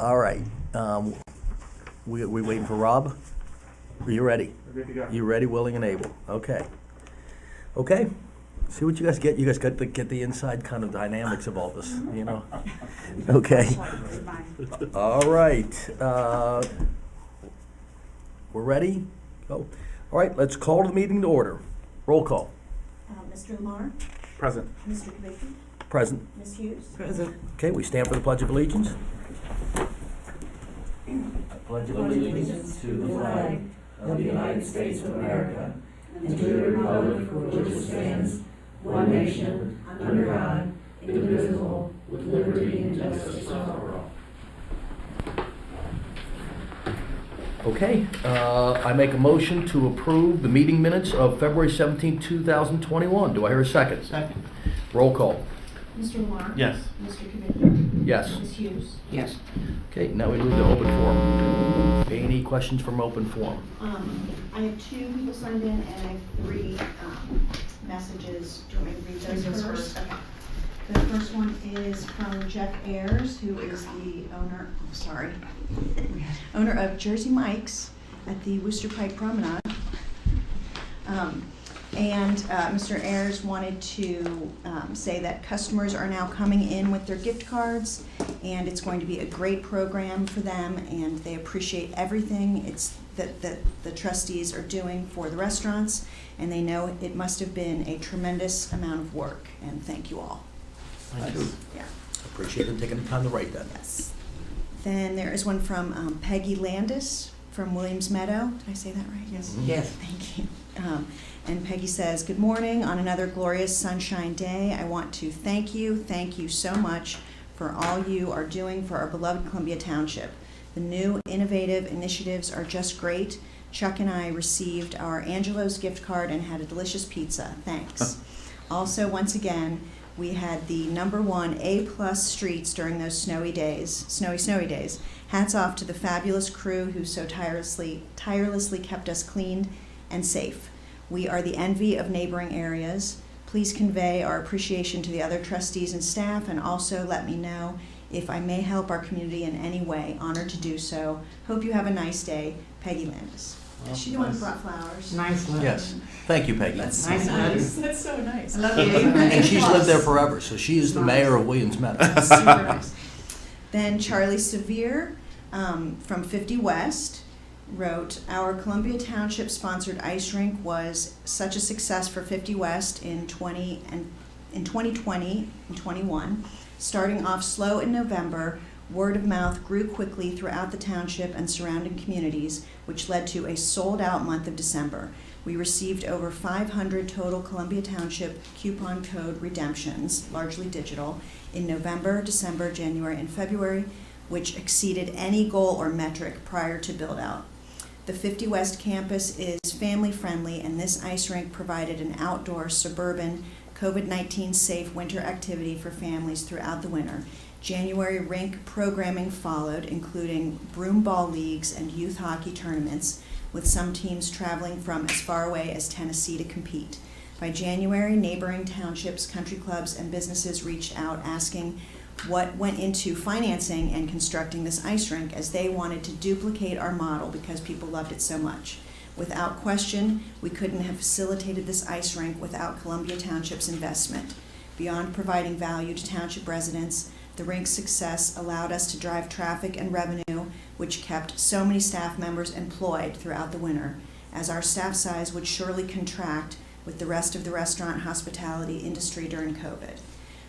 All right. We waiting for Rob? Are you ready? We're good to go. You ready, willing, and able? Okay. Okay. See what you guys get. You guys got to get the inside kind of dynamics of all this, you know? Okay. All right. We're ready? Go. All right, let's call the meeting to order. Roll call. Mr. Lamar, Present. Mr. Kavicki, Present. Ms. Hughes. Present. Okay, we stand for the Pledge of Allegiance. Pledge allegiance to the flag of the United States of America and to the republic for which it stands, one nation, under God, indivisible, with liberty and justice for all. Okay, I make a motion to approve the meeting minutes of February 17, 2021. Do I hear a second? Second. Roll call. Mr. Lamar. Yes. Mr. Kavicki, Yes. Ms. Hughes. Yes. Okay, now we move to open forum. Any questions from open forum? I have 2 people signed in and I have 3 messages. Do you want me to read those first? Okay. The first one is from Jeff Ayers, who is the owner of Jersey Mike's at the Worcester Pike Promenade. Mr. Ayers wanted to say that customers are now coming in with their gift cards, and it's going to be a great program for them, and they appreciate everything that the trustees are doing for the restaurants, and they know it must have been a tremendous amount of work, and thank you all. Thank you. Yeah. Appreciate them taking the time to write that. Yes. Then there is one from Peggy Landis from Williams Meadow. Did I say that right? Yes. Mhm. Yes. Thank you. And Peggy says, "Good morning. On another glorious sunshine day, I want to thank you so much for all you are doing for our beloved Columbia Township. The new innovative initiatives are just great. Chuck and I received our Angelo's gift card and had a delicious pizza. Thanks. Also, once again, we had the #1 A+ streets during those snowy days. Hats off to the fabulous crew who so tirelessly kept us clean and safe. We are the envy of neighboring areas. Please convey our appreciation to the other trustees and staff, and also let me know if I may help our community in any way. Honored to do so. Hope you have a nice day. Peggy Landis." Well, She the one who brought flowers. Nice letter. Yes. Thank you, Peggy. Nice letter. That's so nice. I love you. And she's lived there forever, so she is the mayor of Williams Meadow. Super nice. Then Charlie Sevier from 50 West wrote, "Our Columbia Township sponsored ice rink was such a success for 50 West in 2020 and 21. Starting off slow in November, word of mouth grew quickly throughout the township and surrounding communities, which led to a sold-out month of December. We received over 500 total Columbia Township coupon code redemptions, largely digital, in November, December, January, and February, which exceeded any goal or metric prior to build-out. The 50 West campus is family-friendly, and this ice rink provided an outdoor, suburban, COVID-19 safe winter activity for families throughout the winter. January rink programming followed, including broomball leagues and youth hockey tournaments, with some teams traveling from as far away as Tennessee to compete. By January, neighboring townships, country clubs, and businesses reached out asking what went into financing and constructing this ice rink, as they wanted to duplicate our model because people loved it so much. Without question, we couldn't have facilitated this ice rink without Columbia Township's investment. Beyond providing value to township residents, the rink's success allowed us to drive traffic and revenue, which kept so many staff members employed throughout the winter, as our staff size would surely contract with the rest of the restaurant hospitality industry during COVID.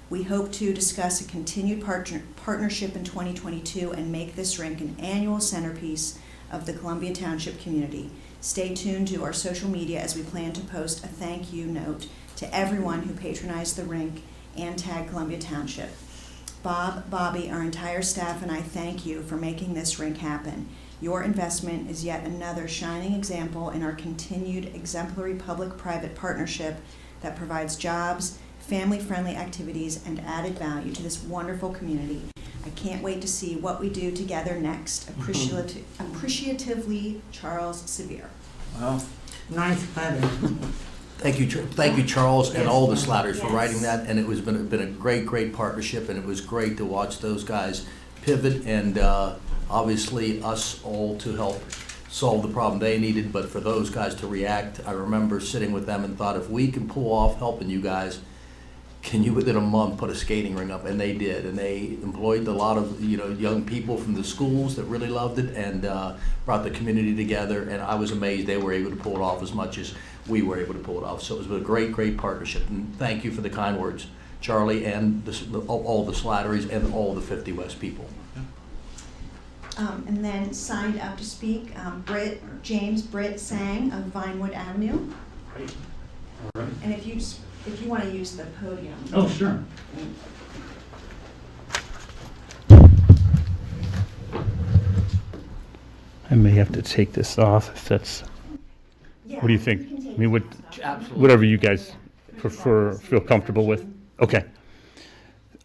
We hope to discuss a continued partnership in 2022 and make this rink an annual centerpiece of the Columbia Township community. Stay tuned to our social media as we plan to post a thank you note to everyone who patronized the rink and tag Columbia Township. Bob, Bobby, our entire staff, and I thank you for making this rink happen. Your investment is yet another shining example in our continued exemplary public-private partnership that provides jobs, family-friendly activities, and added value to this wonderful community. I can't wait to see what we do together next. Appreciatively, Charles Sevier." Well, Nice letter. Thank you, Charles, and Yes. all the Slatters for Yes. writing that. And it was been a great partnership, and it was great to watch those guys pivot and obviously us all to help solve the problem they needed, but for those guys to react. I remember sitting with them and thought, if we can pull off helping you guys, can you within a month put a skating rink up? And they did, and they employed a lot of young people from the schools that really loved it, and brought the community together, and I was amazed they were able to pull it off as much as we were able to pull it off. So it was a great partnership, and thank you for the kind words, Charlie, and all the Slatteries and all the 50 West people. And then signed up to speak, James Britt Sang of Vinewood Avenue. Great. All right. And if you want to use the podium. Oh, sure. I may have to take this off if that's, what do you think? I mean, whatever you guys prefer, feel comfortable with. Okay.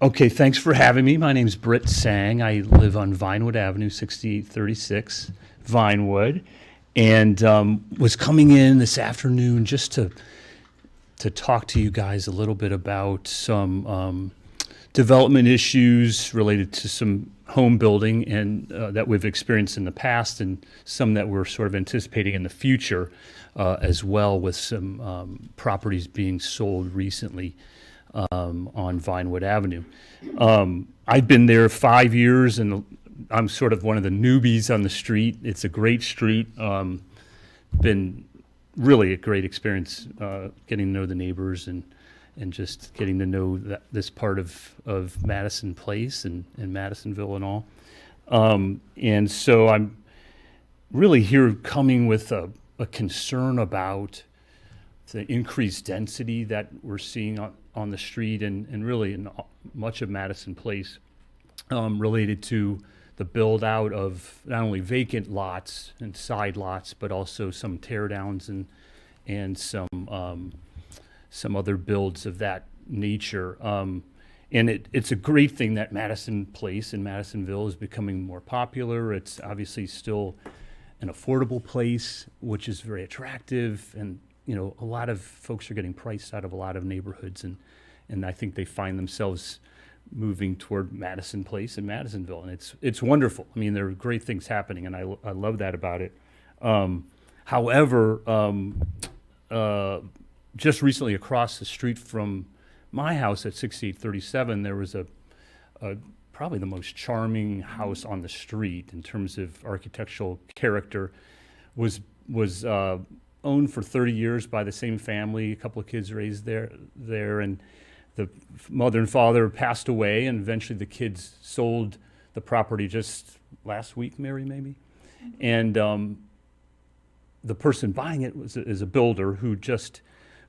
Okay, thanks for having me. My name's Britt Sang. I live on Vinewood Avenue, 6836 Vinewood, and was coming in this afternoon just to talk to you guys a little bit about some development issues related to some home building and that we've experienced in the past, and some that we're sort of anticipating in the future as well, with some properties being sold recently on Vinewood Avenue. I've been there 5 years, and I'm sort of one of the newbies on the street. It's a great street. Been really a great experience getting to know the neighbors and just getting to know this part of Madison Place and Madisonville and all. And so I'm really here coming with a concern about the increased density that we're seeing on the street and really in much of Madison Place, related to the build out of not only vacant lots and side lots, but also some tear downs and some other builds of that nature. And it's a great thing that Madison Place in Madisonville is becoming more popular. It's obviously still an affordable place, which is very attractive, and a lot of folks are getting priced out of a lot of neighborhoods, and I think they find themselves moving toward Madison Place and Madisonville, and it's wonderful. I mean, there are great things happening, and I love that about it. However, just recently across the street from my house at 6837, there was a probably the most charming house on the street in terms of architectural character. Was owned for 30 years by the same family, a couple of kids raised there, and the mother and father passed away, and eventually the kids sold the property just last week, Mary, maybe. And the person buying it is a builder who just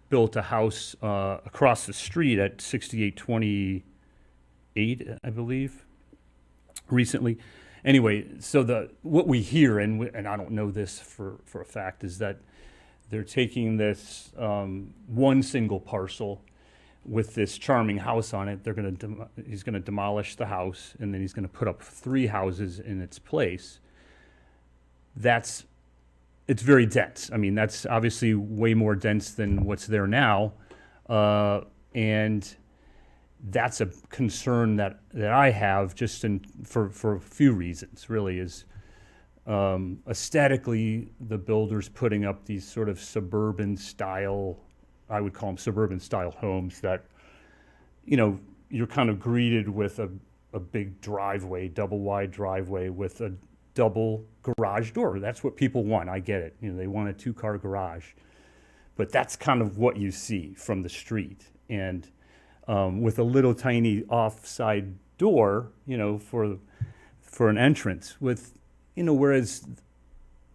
built a house across the street at 6828, I believe, recently. Anyway, so what we hear, and I don't know this for a fact, is that they're taking this one single parcel with this charming house on it. He's going to demolish the house, and then he's going to put up 3 houses in its place. It's very dense. I mean, that's obviously way more dense than what's there now, and that's a concern that I have just for a few reasons. Really, is aesthetically, the builder's putting up these sort of suburban style, I would call them suburban style homes that, you're kind of greeted with a big driveway, double wide driveway with a double garage door. That's what people want. I get it. They want a 2-car garage, but that's kind of what you see from the street. And with a little tiny offside door, for an entrance with, whereas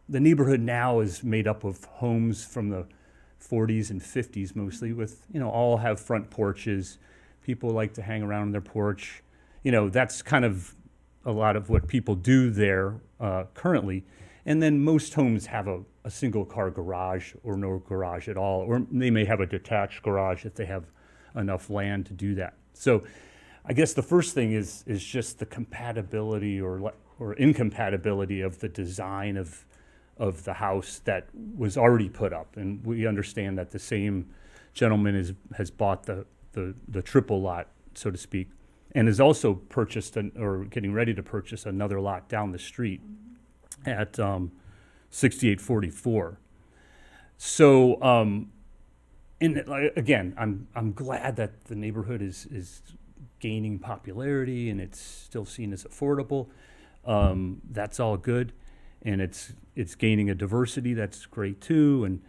the neighborhood now is made up of homes from the 40s and 50s mostly, with, all have front porches. People like to hang around on their porch. That's kind of a lot of what people do there currently. And then most homes have a single car garage or no garage at all, or they may have a detached garage if they have enough land to do that. So I guess the first thing is just the compatibility or incompatibility of the design of the house that was already put up. And we understand that the same gentleman has bought the triple lot, so to speak, and has also purchased or getting ready to purchase another lot down the street at 6844. So, and again, I'm glad that the neighborhood is gaining popularity and it's still seen as affordable. That's all good, and it's gaining a diversity that's great too. And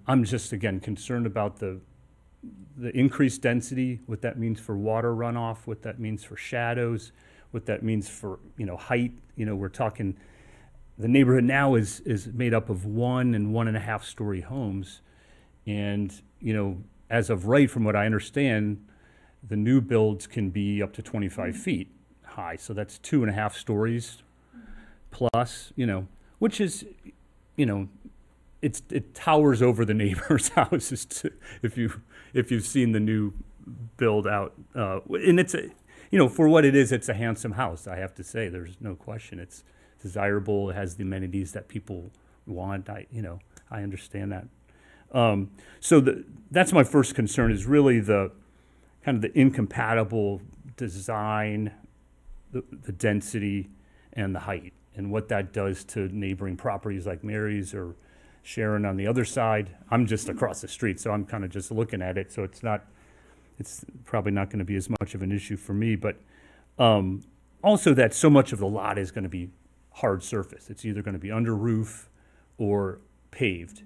I'm just again concerned about the increased density, what that means for water runoff, what that means for shadows, what that means for height. We're talking. The neighborhood now is made up of 1 and 1.5 story homes, and as of right, from what I understand, the new builds can be up to 25 feet high. So that's 2.5 stories plus, which is, it towers over the neighbor's houses if you've seen the new build out, and it's for what it is, it's a handsome house. I have to say, there's no question. It's desirable. It has the amenities that people want. I understand that. So that's my first concern, is really the kind of the incompatible design, the density, and the height, and what that does to neighboring properties like Mary's or Sharon on the other side. I'm just across the street, so I'm kind of just looking at it, so it's probably not going to be as much of an issue for me. But also that so much of the lot is going to be hard surface. It's either going to be under roof or paved,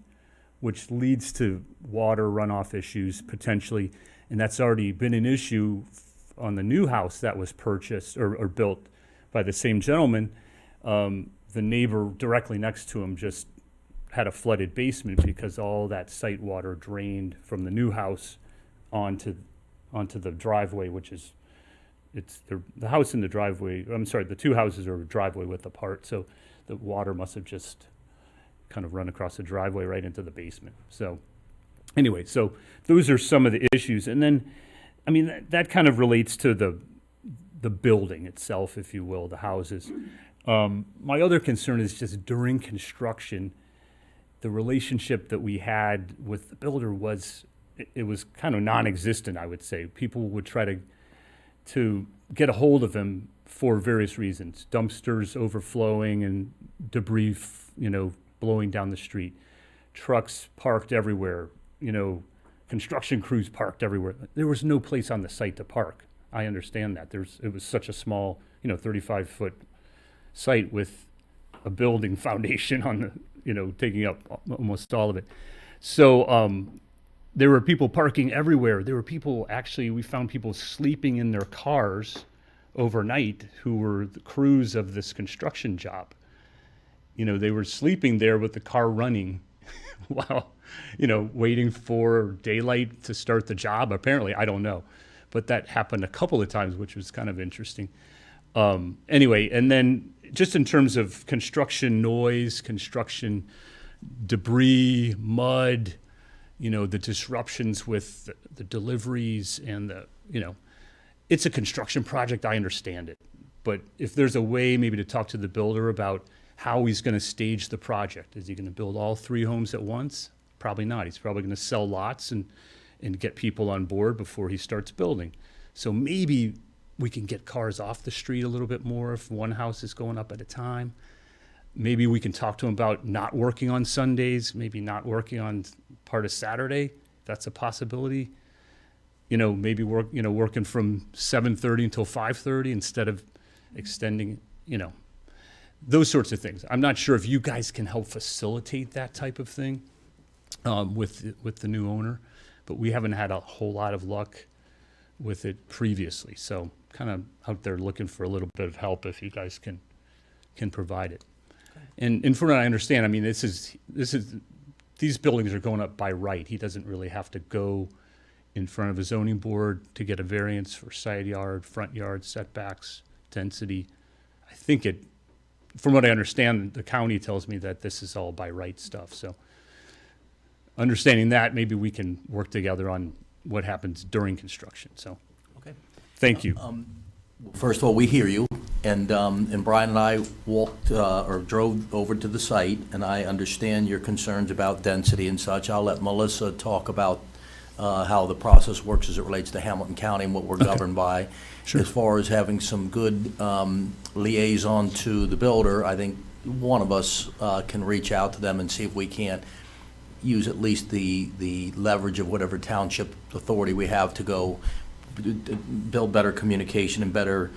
which leads to water runoff issues potentially, and that's already been an issue on the new house that was purchased or built by the same gentleman. The neighbor directly next to him just had a flooded basement because all that site water drained from the new house onto the driveway, which is the house and the driveway. I'm sorry, the two houses are a driveway width apart, so the water must have just kind of run across the driveway right into the basement. So anyway, so those are some of the issues. And then, I mean, that kind of relates to the building itself, if you will, the houses. My other concern is just during construction, the relationship that we had with the builder was kind of non-existent, I would say. People would try to get a hold of him for various reasons: dumpsters overflowing and debris, blowing down the street, trucks parked everywhere, construction crews parked everywhere. There was no place on the site to park. I understand that. It was such a small, 35-foot site with a building foundation on the, taking up almost all of it. So there were people parking everywhere. There were people, actually, we found people sleeping in their cars overnight who were the crews of this construction job. They were sleeping there with the car running while, waiting for daylight to start the job. Apparently, I don't know. But that happened a couple of times, which was kind of interesting. Anyway, and then just in terms of construction noise, construction debris, mud, the disruptions with the deliveries and it's a construction project. I understand it. But if there's a way maybe to talk to the builder about how he's going to stage the project. Is he going to build all 3 homes at once? Probably not. He's probably going to sell lots and get people on board before he starts building. So maybe we can get cars off the street a little bit more if one house is going up at a time. Maybe we can talk to him about not working on Sundays, maybe not working on part of Saturday. That's a possibility. Maybe working from 7:30 until 5:30 instead of extending, those sorts of things. I'm not sure if you guys can help facilitate that type of thing with the new owner, but we haven't had a whole lot of luck with it previously. So kind of out there looking for a little bit of help if you guys can provide it. Okay. And from what I understand, I mean, these buildings are going up by right. He doesn't really have to go in front of a zoning board to get a variance for side yard, front yard setbacks, density. I think from what I understand, the county tells me that this is all by right stuff. So understanding that, maybe we can work together on what happens during construction. So, okay. Thank you. First of all, we hear you, and Brian and I walked or drove over to the site, and I understand your concerns about density and such. I'll let Melissa talk about how the process works as it relates to Hamilton County and what we're governed by. Sure. As far as having some good liaison to the builder, I think one of us can reach out to them and see if we can't use at least the leverage of whatever township authority we have to go build better communication and better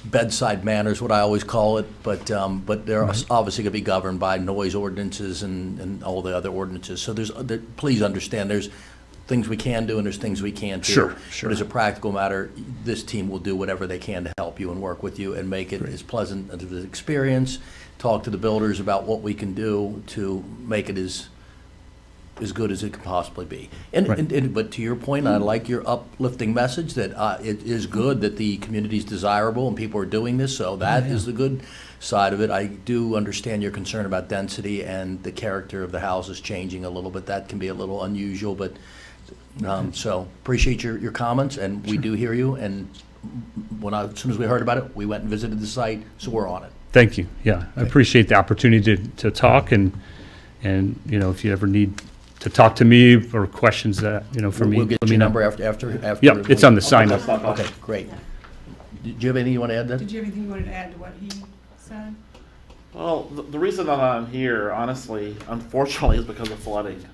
bedside manners, what I always call it, but they're obviously going to be governed by noise ordinances and all the other ordinances. So please understand, there's things we can do and there's things we can't do. Sure. But as a practical matter, this team will do whatever they can to help you and work with you and make it Great. as pleasant as an experience. Talk to the builders about what we can do to make it as good as it could possibly be. But to your point, I like your uplifting message that it is good that the community is desirable and people are doing this, so that is the good side of it. I do understand your concern about density and the character of the houses changing a little bit. That can be a little unusual, but so appreciate your comments, and we do hear you. And as soon as we heard about it, we went and visited the site, so we're on it. Thank you. Yeah, I appreciate the opportunity to talk, and if you ever need to talk to me or questions that, for me, We'll get let me your know. number after. Yep, it's on the sign up. Okay, great. Did you have anything you want to add, then? Did you have anything you wanted to add to what he said? Well, the reason that I'm here, honestly, unfortunately, is because of flooding.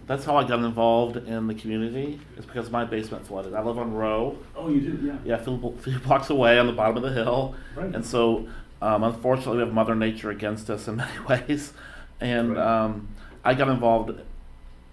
That's how I got involved in the community, is because my basement flooded. I live on Row. Oh, you do? Yeah. Yeah, a few blocks away on the bottom of the hill. Right. And so, unfortunately, we have Mother Nature against us in many ways. And I got involved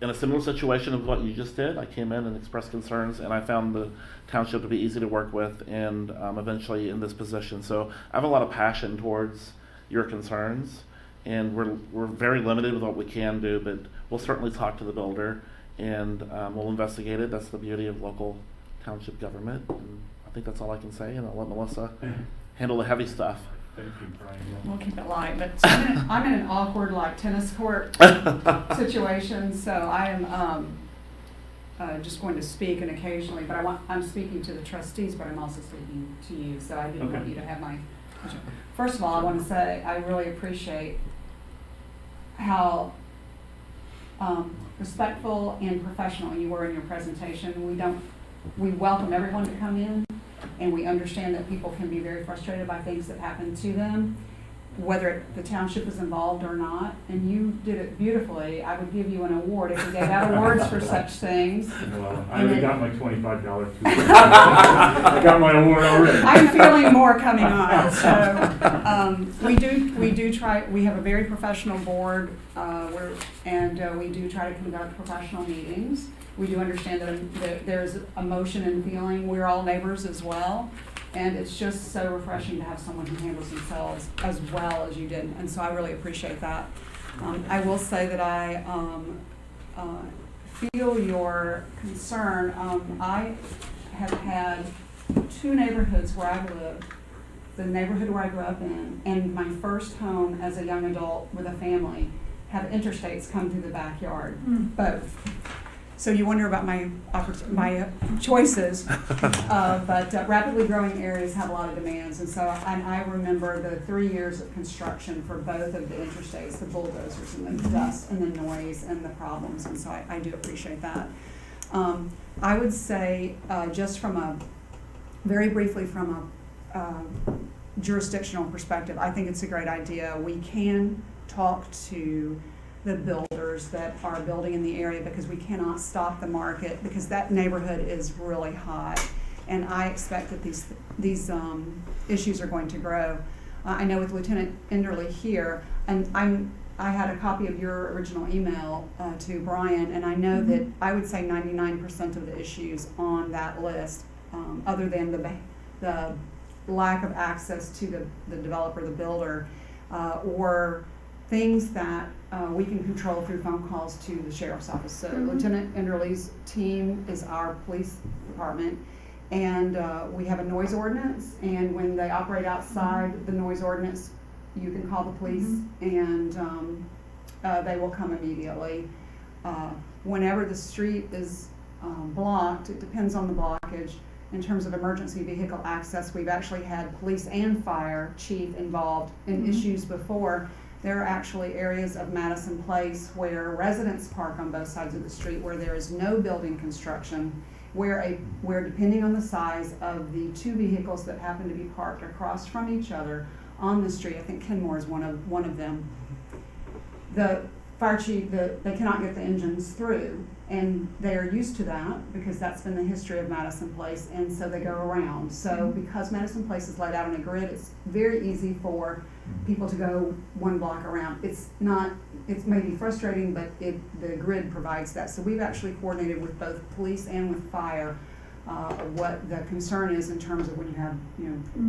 in a similar situation of what you just did. I came in and expressed concerns, and I found the township to be easy to work with, and eventually in this position. So I have a lot of passion towards your concerns, and we're very limited with what we can do, but we'll certainly talk to the builder, and we'll investigate it. That's the beauty of local township government. And I think that's all I can say, and I'll let Melissa handle the heavy stuff. Thank you, Brian. We'll keep it light, but I'm in an awkward tennis court situation, so I am just going to speak and occasionally, but I'm speaking to the trustees, but I'm also speaking to you, so I didn't want you to have my attention. First of all, I want to say I really appreciate how respectful and professional you were in your presentation. We welcome everyone to come in, and we understand that people can be very frustrated by things that happen to them, whether the township is involved or not, and you did it beautifully. I would give you an award if you gave out awards for such things. Well, I already got my $25 I got my award already. I'm feeling more coming on. So we do try. We have a very professional board, and we do try to conduct professional meetings. We do understand that there's emotion and feeling. We're all neighbors as well, and it's just so refreshing to have someone who handles themselves as well as you did. And so I really appreciate that. I will say that I feel your concern. I have had two neighborhoods where I've lived. The neighborhood where I grew up in, and my first home as a young adult with a family, have interstates come through the backyard, both. So you wonder about my choices, but rapidly growing areas have a lot of demands, and I remember the 3 years of construction for both of the interstates, the bulldozers and the dust and the noise and the problems, and so I do appreciate that. I would say just very briefly from a jurisdictional perspective, I think it's a great idea. We can talk to the builders that are building in the area, because we cannot stop the market, because that neighborhood is really hot, and I expect that these issues are going to grow. I know with Lieutenant Enderle here, and I had a copy of your original email to Brian, and I know that I would say 99% of the issues on that list, other than the lack of access to the developer, the builder, or things that we can control through phone calls to the sheriff's office. So Lieutenant Enderle's team is our police department, and we have a noise ordinance, and when they operate outside the noise ordinance, you can call the police, and they will come immediately. Whenever the street is blocked, it depends on the blockage. In terms of emergency vehicle access, we've actually had police and fire chief involved in issues before. There are actually areas of Madison Place where residents park on both sides of the street, where there is no building construction, where depending on the size of the two vehicles that happen to be parked across from each other on the street, I think Kenmore is one of them, the fire chief, they cannot get the engines through, and they are used to that because that's been the history of Madison Place, and so they go around. So because Madison Place is laid out on a grid, it's very easy for people to go one block around. It's may be frustrating, but the grid provides that. So we've actually coordinated with both police and with fire what the concern is in terms of when you have,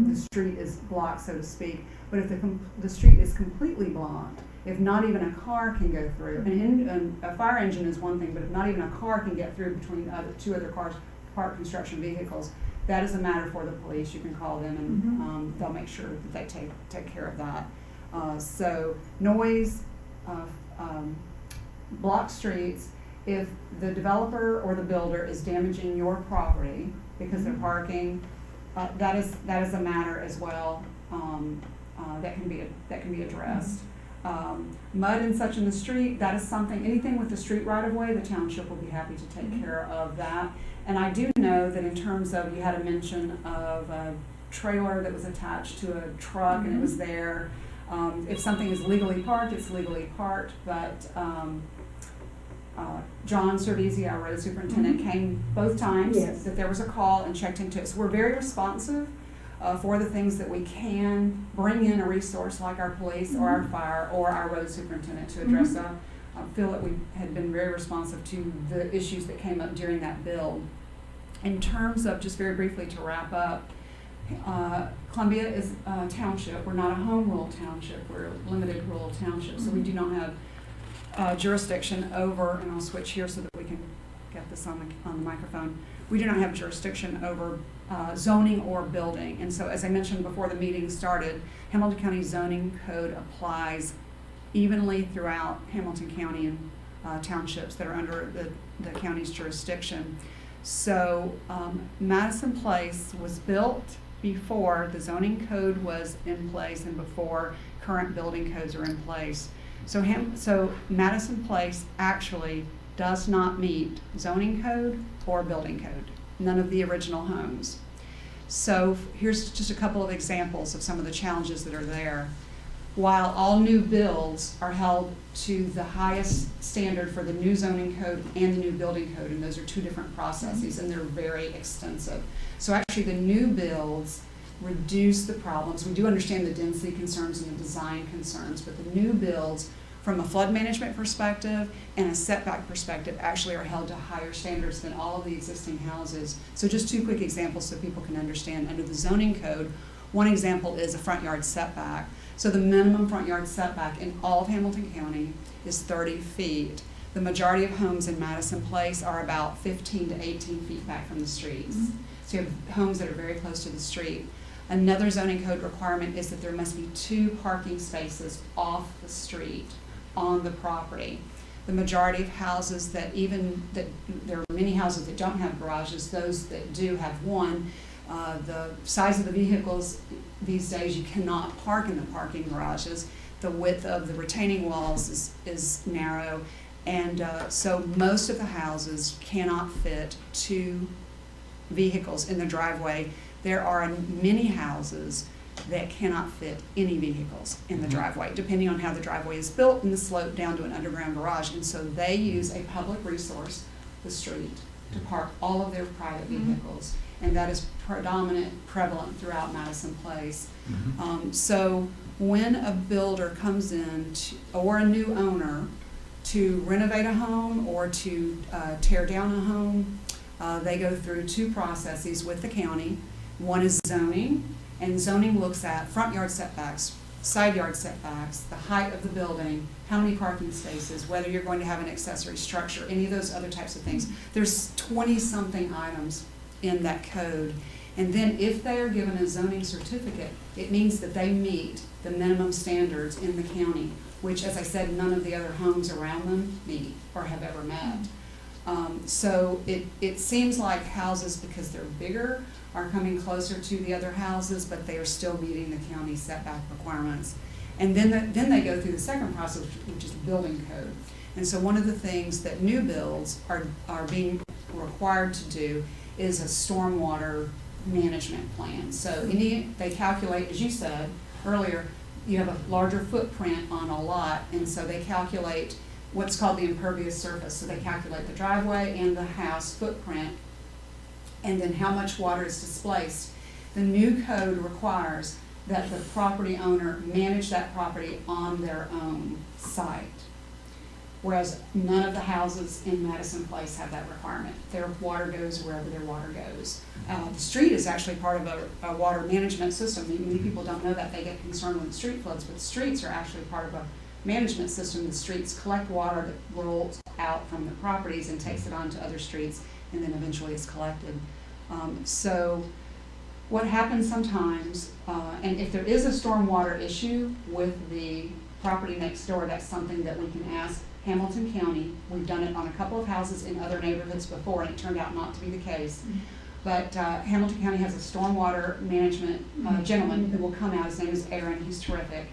the street is blocked, so to speak. But if the street is completely blocked, if not even a car can go through, and a fire engine is one thing, but if not even a car can get through between two other cars, parked construction vehicles, that is a matter for the police. You can call them, and they'll make sure that they take care of that. So noise, block streets. If the developer or the builder is damaging your property because they're parking, that is a matter as well that can be addressed. Mud and such in the street, that is something, anything with the street right of way, the township will be happy to take care of that. And I do know that in terms of, you had a mention of a trailer that was attached to a truck and it was there. If something is legally parked, it's legally parked, but John Cervisi, our road superintendent, came both times, that there was a call and checked into it. So we're very responsive for the things that we can bring in a resource like our police or our fire or our road superintendent to address that. I feel that we had been very responsive to the issues that came up during that build. In terms of, just very briefly to wrap up, Columbia is a township. We're not a home rule township. We're a limited rural township, so we do not have jurisdiction over, and I'll switch here so that we can get this on the microphone. We do not have jurisdiction over zoning or building. And so, as I mentioned before the meeting started, Hamilton County zoning code applies evenly throughout Hamilton County and townships that are under the county's jurisdiction. So Madison Place was built before the zoning code was in place and before current building codes are in place. So Madison Place actually does not meet zoning code or building code, none of the original homes. So here's just a couple of examples of some of the challenges that are there. While all new builds are held to the highest standard for the new zoning code and the new building code, and those are two different processes, and they're very extensive. So actually the new builds reduce the problems. We do understand the density concerns and the design concerns, but the new builds from a flood management perspective and a setback perspective actually are held to higher standards than all of the existing houses. So just two quick examples so people can understand. Under the zoning code, one example is a front yard setback. So the minimum front yard setback in all of Hamilton County is 30 feet. The majority of homes in Madison Place are about 15 to 18 feet back from the streets. So you have homes that are very close to the street. Another zoning code requirement is that there must be 2 parking spaces off the street on the property. The majority of houses there are many houses that don't have garages. Those that do have one. The size of the vehicles these days, you cannot park in the parking garages. The width of the retaining walls is narrow, and so most of the houses cannot fit 2 vehicles in the driveway. There are many houses that cannot fit any vehicles in the driveway, depending on how the driveway is built and the slope down to an underground garage. And so they use a public resource, the street, to park all of their private vehicles. And that is prevalent throughout Madison Place. So when a builder comes in or a new owner to renovate a home or to tear down a home, they go through 2 processes with the county. One is zoning, and zoning looks at front yard setbacks, side yard setbacks, the height of the building, how many parking spaces, whether you're going to have an accessory structure, any of those other types of things. There's 20-something items in that code. And then if they are given a zoning certificate, it means that they meet the minimum standards in the county, which, as I said, none of the other homes around them meet or have ever met. So it seems like houses, because they're bigger, are coming closer to the other houses, but they are still meeting the county setback requirements. And then they go through the second process, which is the building code. And so one of the things that new builds are being required to do is a stormwater management plan. So they calculate, as you said earlier, you have a larger footprint on a lot, and so they calculate what's called the impervious surface. So they calculate the driveway and the house footprint, and then how much water is displaced. The new code requires that the property owner manage that property on their own site, whereas none of the houses in Madison Place have that requirement. Their water goes wherever their water goes. The street is actually part of a water management system. Many people don't know that. They get concerned when the street floods, but the streets are actually part of a management system. The streets collect water that rolls out from the properties and takes it on to other streets, and then eventually it's collected. So what happens sometimes, and if there is a stormwater issue with the property next door, that's something that we can ask Hamilton County. We've done it on a couple of houses in other neighborhoods before, and it turned out not to be the case. But Hamilton County has a stormwater management gentleman who will come out. His name is Aaron. He's terrific.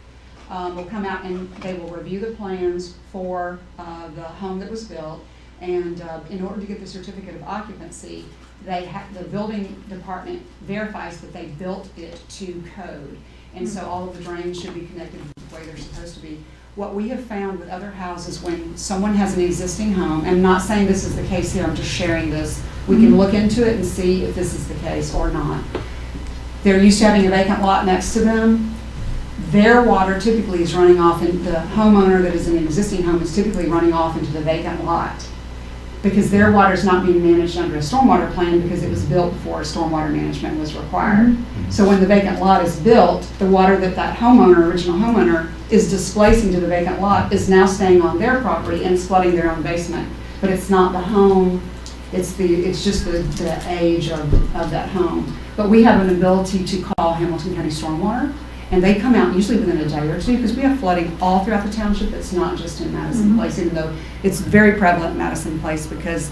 Will come out and they will review the plans for the home that was built. And in order to get the certificate of occupancy, the building department verifies that they built it to code. And so all of the drains should be connected the way they're supposed to be. What we have found with other houses, when someone has an existing home, and I'm not saying this is the case here, I'm just sharing this, we can look into it and see if this is the case or not. They're used to having a vacant lot next to them. Their water typically is running off, and the homeowner that is in an existing home is typically running off into the vacant lot, because their water is not being managed under a stormwater plan because it was built before stormwater management was required. So when the vacant lot is built, the water that homeowner, original homeowner, is displacing to the vacant lot is now staying on their property and is flooding their own basement. But it's not the home, it's just the age of that home. But we have an ability to call Hamilton County Stormwater, and they come out usually within a day or two, because we have flooding all throughout the township. It's not just in Madison Place, even though it's very prevalent in Madison Place, because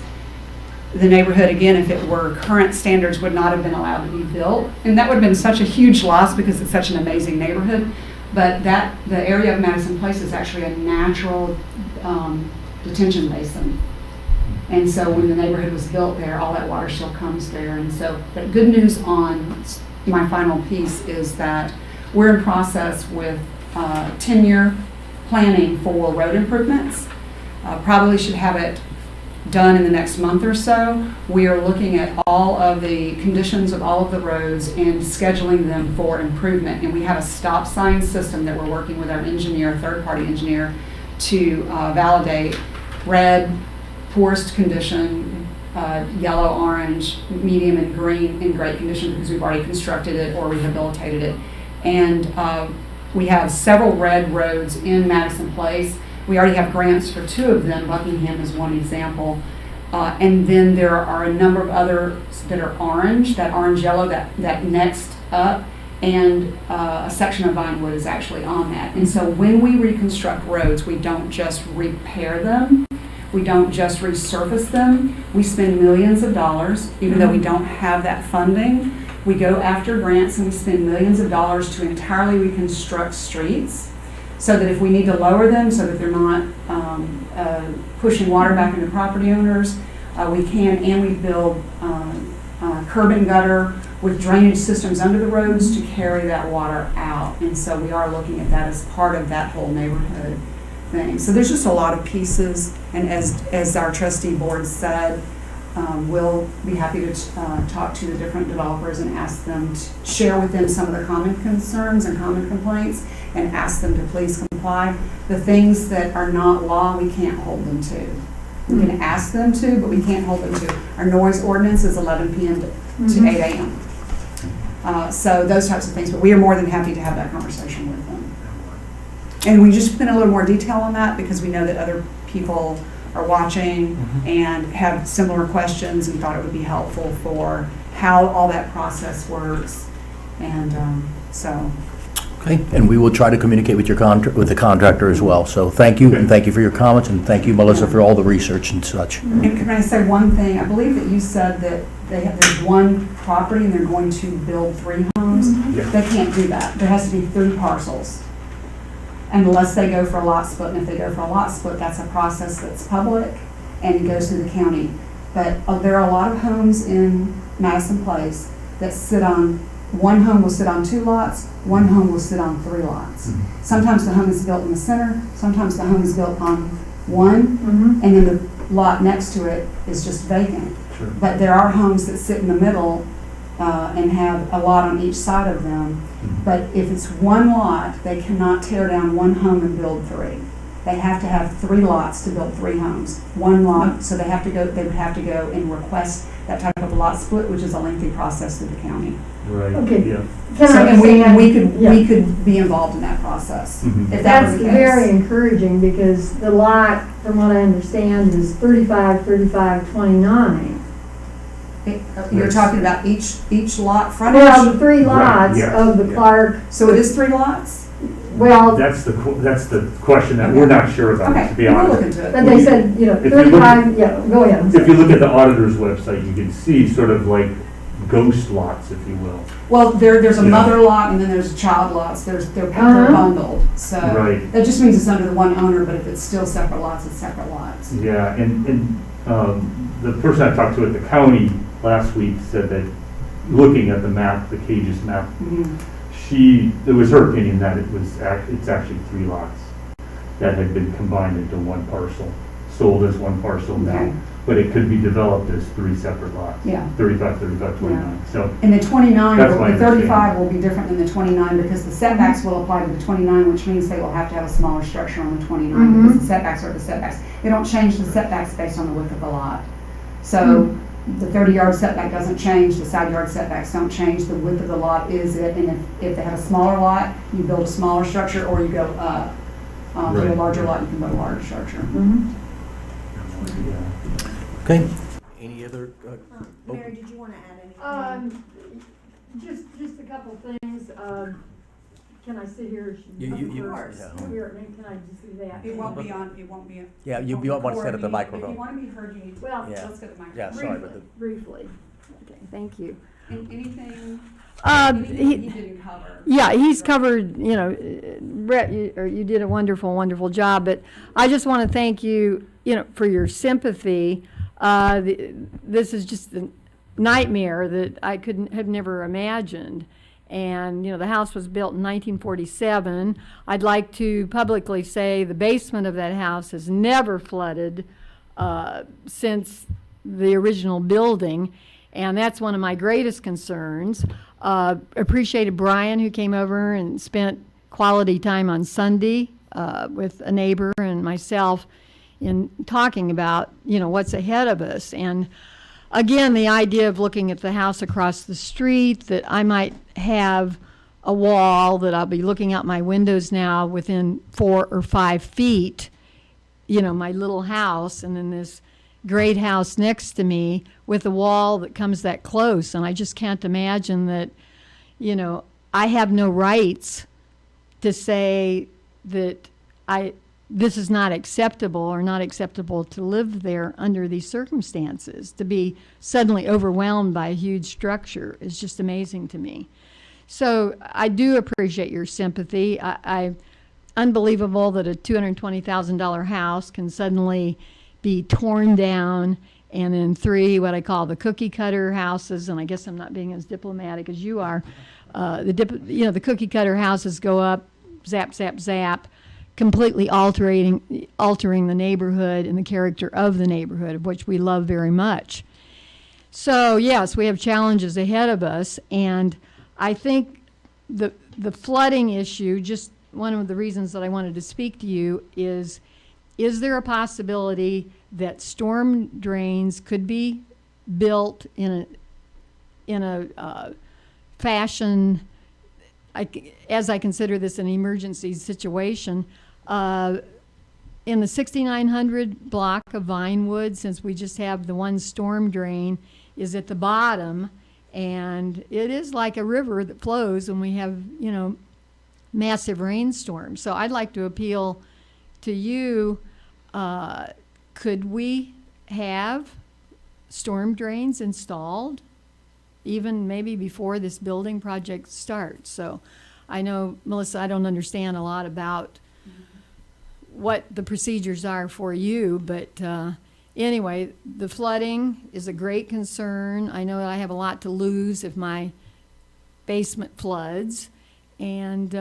the neighborhood, again, if it were current standards, would not have been allowed to be built. And that would have been such a huge loss because it's such an amazing neighborhood. But the area of Madison Place is actually a natural detention basin. And so when the neighborhood was built there, all that water still comes there. And so the good news on my final piece is that we're in process with 10-year planning for road improvements. Probably should have it done in the next month or so. We are looking at all of the conditions of all of the roads and scheduling them for improvement. And we have a stop sign system that we're working with our engineer, third-party engineer, to validate red, poorest condition, yellow, orange, medium, and green in great condition, because we've already constructed it or rehabilitated it. And we have several red roads in Madison Place. We already have grants for 2 of them. Buckingham is one example. And then there are a number of others that are orange, that orange-yellow, that next up, and a section of Vinewood is actually on that. And so when we reconstruct roads, we don't just repair them. We don't just resurface them. We spend millions of dollars, even though we don't have that funding. We go after grants and we spend millions of dollars to entirely reconstruct streets, so that if we need to lower them so that they're not pushing water back into property owners, we can, and we build curb and gutter with drainage systems under the roads to carry that water out. And so we are looking at that as part of that whole neighborhood thing. So there's just a lot of pieces, and as our trustee board said, we'll be happy to talk to the different developers and ask them to share with them some of the common concerns and common complaints, and ask them to please comply. The things that are not law, we can't hold them to. We can ask them to, but we can't hold them to. Our noise ordinance is 11 p.m. to 8 a.m. So those types of things, but we are more than happy to have that conversation with them. And we just put in a little more detail on that because we know that other people are watching and have similar questions, and thought it would be helpful for how all that process works. And so. Okay, and we will try to communicate with with the contractor as well. So thank you, and thank you for your comments, and thank you, Melissa, for all the research and such. And can I say one thing? I believe that you said that there's one property and they're going to build 3 homes. They can't do that. There has to be 3 parcels. unless they go for a lot split. And if they go for a lot split, that's a process that's public and it goes through the county. But there are a lot of homes in Madison Place that sit on, one home will sit on 2 lots, one home will sit on 3 lots. Sometimes the home is built in the center, sometimes the home is built on one, and then the lot next to it is just vacant. Sure. But there are homes that sit in the middle and have a lot on each side of them. But if it's one lot, they cannot tear down one home and build 3. They have to have 3 lots to build 3 homes. One lot, so they would have to go and request that type of lot split, which is a lengthy process through the county. Right. Okay. Yeah. Can So, I and say, we could be involved in that process, Mhm. if that was that's the case. very encouraging because the lot, from what I understand, is 35, 35, 29. You're talking about each lot frontage? Well, the 3 Right, lots yes, of the yeah. Clark, So it is 3 lots? well, That's the question that we're not sure about, Okay, to be we'll honest. look into it. but they said, you know, If you look 35, yeah, go ahead. I'm If you sorry. look at the auditor's website, you can see sort of like ghost lots, if you will. Well, there's a Yeah. mother lot and then there's child lots. They're Uh-huh. bundled. So Right. that just means it's under the one owner, but if it's still separate lots, it's separate lots. Yeah, and the person I talked to at the county last week said that, looking at the map, the Cages map, it was her opinion that it's actually 3 lots that had been combined into one parcel, sold as one parcel now. Okay. But it could be developed as 3 separate lots. Yeah. 35, 35, 29. So, And the 29, That's my the 35 understanding. will be different than the 29 because the setbacks will apply to the 29, which means they will have to have a smaller structure on the 29 because the setbacks are the setbacks. They don't change the setbacks based on the width of the lot. So the 30-yard setback doesn't change, the side yard setbacks don't change, the width of the lot is it, and if they have a smaller lot, you build a smaller structure, or you go up. To a Right. larger lot, you can build a larger structure. yeah. Okay. Any other, Mary, did you want to add anything? Just a couple things. Can I sit here? You- Of course. yeah. Here, can I just do that? It won't be on, it won't be. Yeah, you want to sit at the microphone. If you want to be heard, you need to, Well, Yeah. let's get the microphone. Yeah, sorry, but the, Briefly. Okay, thank you. Anything, He- he didn't cover? Yeah, he's covered, you know, Brett, you did a wonderful, wonderful job, but I just want to thank you, you know, for your sympathy. This is just a nightmare that I couldn't have never imagined. And, you know, the house was built in 1947. I'd like to publicly say the basement of that house has never flooded since the original building. And that's one of my greatest concerns. Appreciated Brian, who came over and spent quality time on Sunday with a neighbor and myself in talking about, you know, what's ahead of us. And again, the idea of looking at the house across the street, that I might have a wall that I'll be looking out my windows now within 4 or 5 feet, you know, my little house, and then this great house next to me with a wall that comes that close. And I just can't imagine that, you know, I have no rights to say that this is not acceptable or not acceptable to live there under these circumstances. To be suddenly overwhelmed by a huge structure is just amazing to me. So I do appreciate your sympathy. Unbelievable that a $220,000 house can suddenly be torn down, and then 3 what I call the cookie cutter houses, and I guess I'm not being as diplomatic as you are. The cookie cutter houses go up, zap, zap, zap, completely altering the neighborhood and the character of the neighborhood, of which we love very much. So yes, we have challenges ahead of us, and I think the flooding issue, just one of the reasons that I wanted to speak to you is there a possibility that storm drains could be built in a fashion, as I consider this an emergency situation, in the 6900 block of Vinewood, since we just have the one storm drain, is at the bottom, and it is like a river that flows when we have, you know, massive rainstorms. So I'd like to appeal to you, could we have storm drains installed even maybe before this building project starts? So I know, Melissa, I don't understand a lot about what the procedures are for you, but anyway, the flooding is a great concern. I know I have a lot to lose if my basement floods, and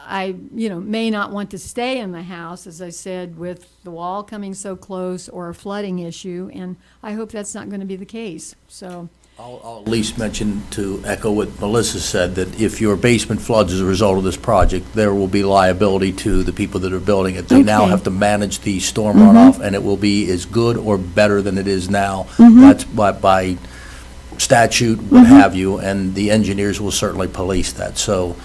I, may not want to stay in the house, as I said, with the wall coming so close or a flooding issue, and I hope that's not going to be the case. So I'll at least mention, to echo what Melissa said, that if your basement floods as a result of this project, there will be liability to the people that are building it. They now Okay. have to manage the storm runoff, and it will be as good or better than it is now. That's by statute, what have you, and the engineers will certainly police that. So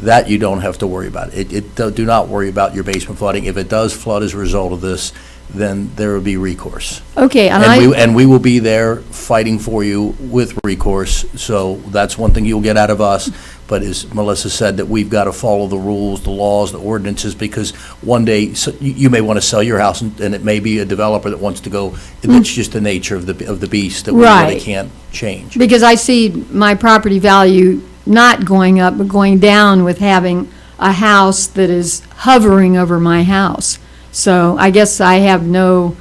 that you don't have to worry about. Do not worry about your basement flooding. If it does flood as a result of this, then there will be recourse. okay, And we will be there fighting for you with recourse, so that's one thing you'll get out of us. But as Melissa said, that we've got to follow the rules, the laws, the ordinances, because one day you may want to sell your house, and it may be a developer that wants to go. That's just the nature of the beast that we really Right. can't change. because I see my property value not going up, but going down with having a house that is hovering over my house. So I guess I have no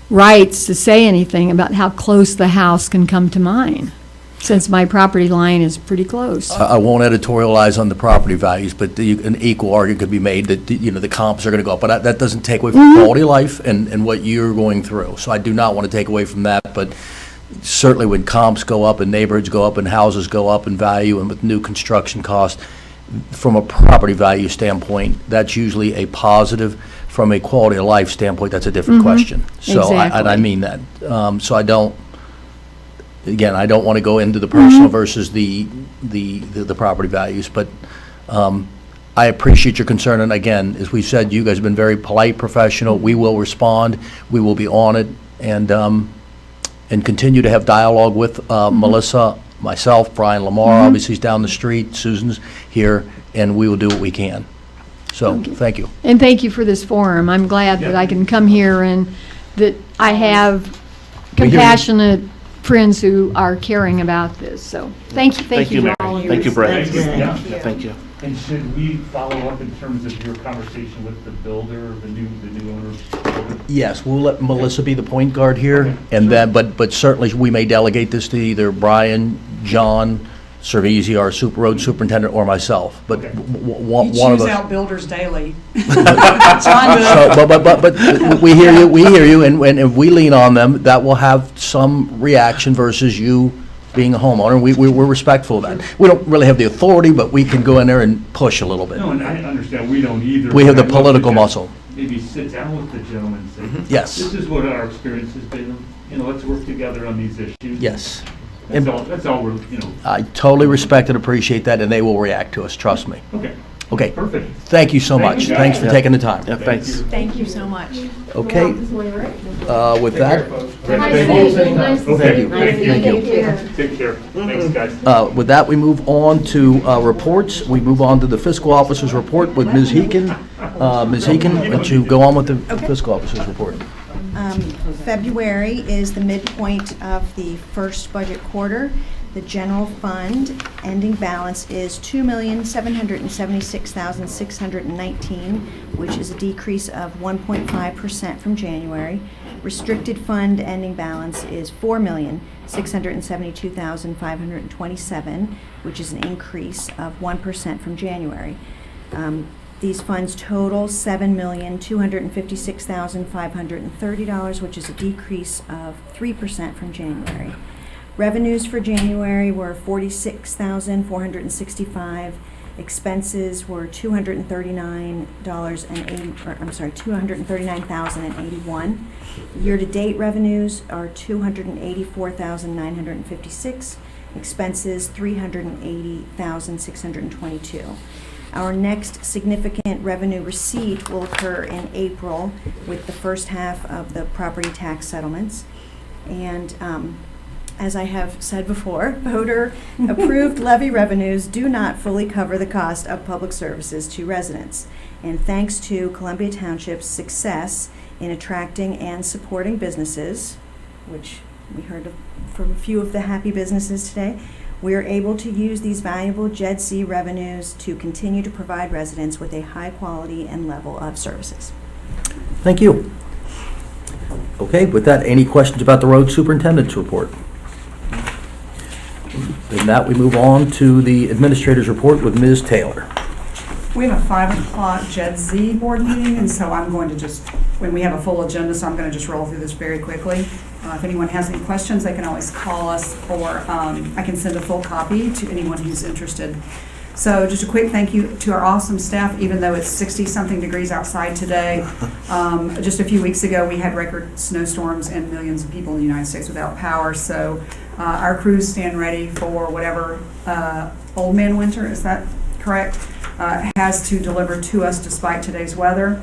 rights to say anything about how close the house can come to mine, since my property line is pretty close. I won't editorialize on the property values, but an equal argument could be made that, the comps are going to go up. But that doesn't take away from quality of life and what you're going through. So I do not want to take away from that, but certainly when comps go up and neighborhoods go up and houses go up in value and with new construction costs, from a property value standpoint, that's usually a positive. From a quality of life standpoint, that's a different question. So, and I Exactly. mean that. So I don't want to go into the personal versus the property values, but I appreciate your concern. And again, as we've said, you guys have been very polite, professional. We will respond. We will be on it, and continue to have dialogue with Melissa, myself, Brian Lamar, obviously he's down the street, Susan's here, and we will do what we can. So, thank you. And thank you for this forum. I'm glad that I can come here and that I have We hear you. compassionate friends who are caring about this. So, thank you to Mary. all of you. Thank you, Brett. Thank you. Yeah. Yeah, thank you. And should we follow up in terms of your conversation with the builder, the new owner? Yes, we'll let Melissa be the point guard here, Okay, and sure. then, but certainly we may delegate this to either Brian, John, Cervisi, our road superintendent, or myself, but Okay. one You of choose us. out builders daily. So, but we hear you, and if we lean on them, that will have some reaction versus you being a homeowner. We're respectful of that. We don't really have the authority, but we can go in there and push a little bit. No, and I understand, we don't either. We have the But I'd love to political just muscle. Maybe sit down with the gentleman and say, Yes. this is what our experience has been, let's work together on these issues. Yes. That's all we're, I totally respect and appreciate that, and they will react to us, trust me. okay, Okay, perfect. thank you so Thank much. you, Thanks guys. for taking the time. Yeah, thanks. Thank you so much. Okay, with that, Okay, Thank you. Take care. Thanks, guys. with that, we move on to reports. We move on to the fiscal officer's report with Ms. Heekin. Ms. Heekin, why don't you go on with the fiscal officer's report? February is the midpoint of the first budget quarter. The general fund ending balance is $2,776,619, which is a decrease of 1.5% from January. Restricted fund ending balance is $4,672,527, which is an increase of 1% from January. These funds total $7,256,530, which is a decrease of 3% from January. Revenues for January were $46,465. Expenses were $239,081. Year-to-date revenues are $284,956. Expenses $380,622. Our next significant revenue receipt will occur in April with the first half of the property tax settlements. And as I have said before, voter-approved levy revenues do not fully cover the cost of public services to residents. And thanks to Columbia Township's success in attracting and supporting businesses, which we heard from a few of the happy businesses today, We are able to use these valuable JED-C revenues to continue to provide residents with a high quality and level of services. Thank you. Okay, with that, any questions about the road superintendent's report? With that, we move on to the administrator's report with Ms. Taylor. We have a 5 o'clock JED-Z board meeting, and so I'm going to just, when we have a full agenda, so I'm going to just roll through this very quickly. If anyone has any questions, they can always call us, or I can send a full copy to anyone who's interested. So just a quick thank you to our awesome staff, even though it's 60-something degrees outside today. Just a few weeks ago, we had record snowstorms and millions of people in the United States without power. So our crews stand ready for whatever old man winter, is that correct, has to deliver to us despite today's weather.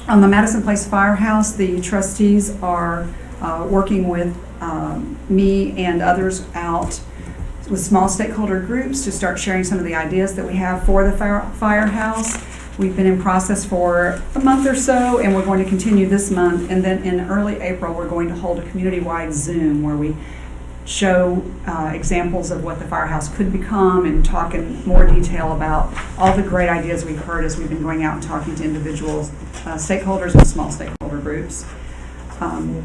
On the Madison Place Firehouse, the trustees are working with me and others out with small stakeholder groups to start sharing some of the ideas that we have for the firehouse. We've been in process for a month or so, and we're going to continue this month. And then in early April, we're going to hold a community-wide Zoom where we show examples of what the firehouse could become and talk in more detail about all the great ideas we've heard as we've been going out and talking to individuals, stakeholders and small stakeholder groups. On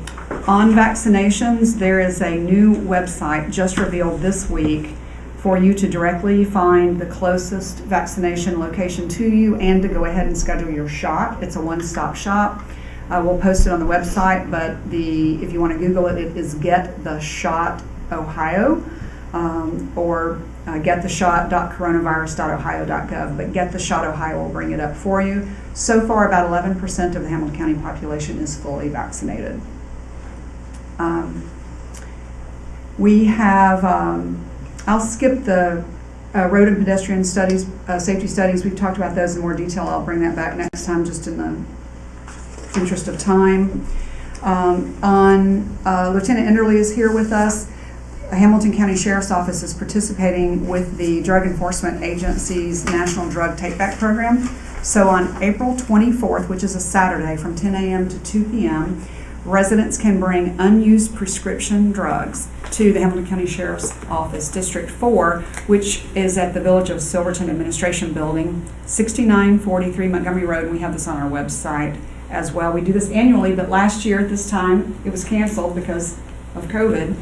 vaccinations, there is a new website just revealed this week for you to directly find the closest vaccination location to you and to go ahead and schedule your shot. It's a one-stop shop. We'll post it on the website, but if you want to Google it, it is Get the Shot Ohio, or gettheshot.coronavirus.ohio.gov, but Get the Shot Ohio will bring it up for you. So far, about 11% of the Hamilton County population is fully vaccinated. We have, I'll skip the road and pedestrian studies, safety studies. We've talked about those in more detail. I'll bring that back next time just in the interest of time. Lieutenant Enderle is here with us. Hamilton County Sheriff's Office is participating with the Drug Enforcement Agency's National Drug Take-Back Program. So on April 24th, which is a Saturday from 10 a.m. to 2 p.m., residents can bring unused prescription drugs to the Hamilton County Sheriff's Office, District 4, which is at the Village of Silverton Administration Building, 6943 Montgomery Road, and we have this on our website as well. We do this annually, but last year at this time, it was canceled because of COVID.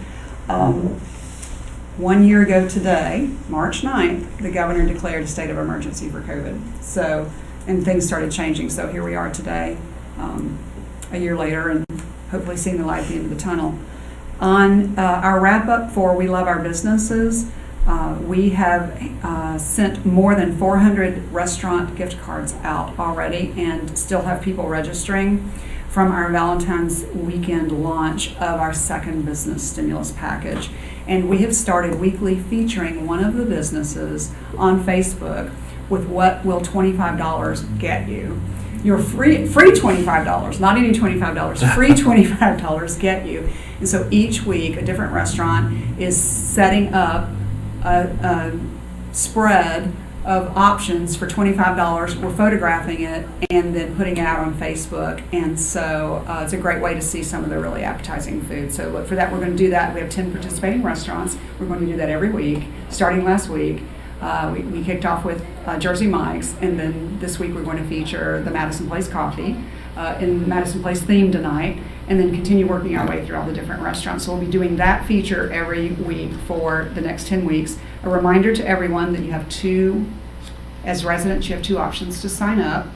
1 year ago today, March 9th, the governor declared a state of emergency for COVID. So, and things started changing. So here we are today, a year later, and hopefully seeing the light at the end of the tunnel. On our wrap up for We Love Our Businesses, we have sent more than 400 restaurant gift cards out already and still have people registering from our Valentine's weekend launch of our second business stimulus package. And we have started weekly featuring one of the businesses on Facebook with what will $25 get you. Your free $25, not any $25, free $25 get you. And so each week a different restaurant is setting up a spread of options for $25. We're photographing it and then putting it out on Facebook. And so it's a great way to see some of the really appetizing food. So look for that. We're going to do that. We have 10 participating restaurants. We're going to do that every week, starting last week. We kicked off with Jersey Mike's, and then this week we're going to feature the Madison Place Coffee in the Madison Place theme tonight, and then continue working our way through all the different restaurants. So we'll be doing that feature every week for the next 10 weeks. A reminder to everyone that you have as residents, you have two options to sign up.